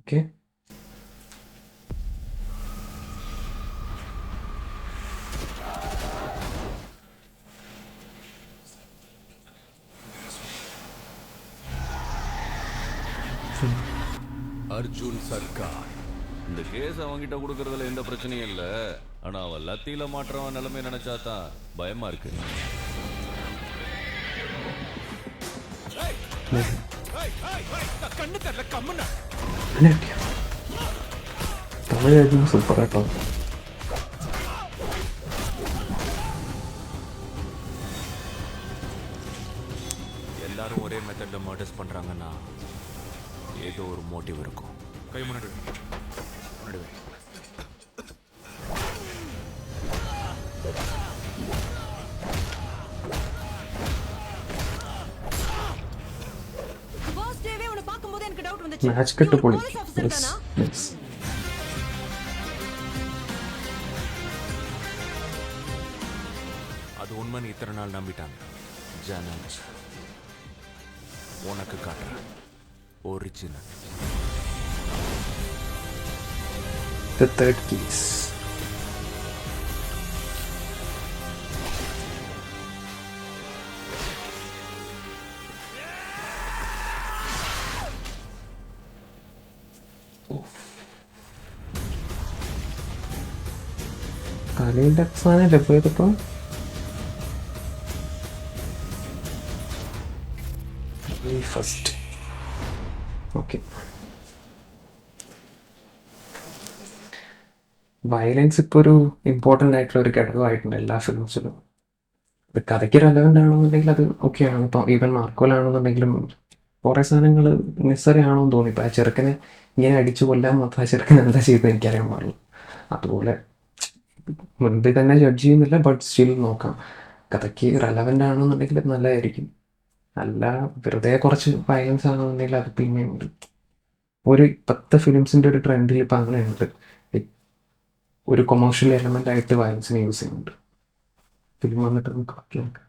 Okay. Arjun Sarkar இந்த case அவங்கிட்ட கொடுக்கறதுல எந்த பிரச்சனையும் இல்லை. ஆனா அவன் லத்தியில மாற்றவன் நிலைமை நினைச்சாதான் பயமா இருக்கு. தமிழ் சூப்பர் കേട്ടോ. எல்லாரும் ஒரே மெத்தட்ல மர்டர்ஸ் பண்றாங்கன்னா ஏதோ ஒரு மோட்டிவ் இருக்கும். கை முன்னாடி மேட்ச் கட்டு போய் அது உண்மைன்னு இத்தனை நாள் நம்பிட்டாங்க. ஜனங்க உனக்கு காட்டுறேன் ஒரிஜினல். The third case. കാലിൻ്റെ സാധനമല്ലേ പോയതിപ്പോൾ? First okay. വയലൻസ് ഇപ്പോൾ ഒരു ഇമ്പോർട്ടൻ്റ് ആയിട്ടുള്ള ഒരു ഘടകമായിട്ടുണ്ട് എല്ലാ ഫിലിംസിലും. ഇത് കഥയ്ക്ക് റെലവൻ്റ് ആണെന്നുണ്ടെങ്കിൽ അത് ഓക്കെയാണ്. ഇപ്പോൾ ഈവൻ മാർക്കോലാണെന്നുണ്ടെങ്കിലും കുറേ സാധനങ്ങൾ നെസറി ആണോന്ന് തോന്നി. ഇപ്പോൾ ആ ചെറുക്കനെ ഇങ്ങനെ അടിച്ചു കൊല്ലാൻ മാത്രം ആ ചെറുക്കൻ എന്താ ചെയ്തത് എനിക്കറിയാൻ പാടുള്ളൂ. അതുപോലെ മുൻപ് തന്നെ ജഡ്ജ് ചെയ്യുന്നില്ല, ബട്ട് സ്റ്റിൽ നോക്കാം. കഥയ്ക്ക് റെലവൻ്റ് ആണെന്നുണ്ടെങ്കിൽ അത് നല്ലതായിരിക്കും. അല്ല വെറുതെ കുറച്ച് വയലൻസ് ആണെന്നുണ്ടെങ്കിൽ അത് പിന്നെയും ഉണ്ട്. ഒരു ഇപ്പോഴത്തെ ഫിലിംസിൻ്റെ ഒരു ട്രെൻഡിൽ ഇപ്പം അങ്ങനെയുണ്ട്. ഒരു കൊമേഴ്ഷ്യൽ എലമെൻ്റ് ആയിട്ട് വയലൻസിനെ യൂസ് ചെയ്യുന്നുണ്ട്. ഫിലിം വന്നിട്ട് നമുക്ക് ബാക്കി നോക്കാം.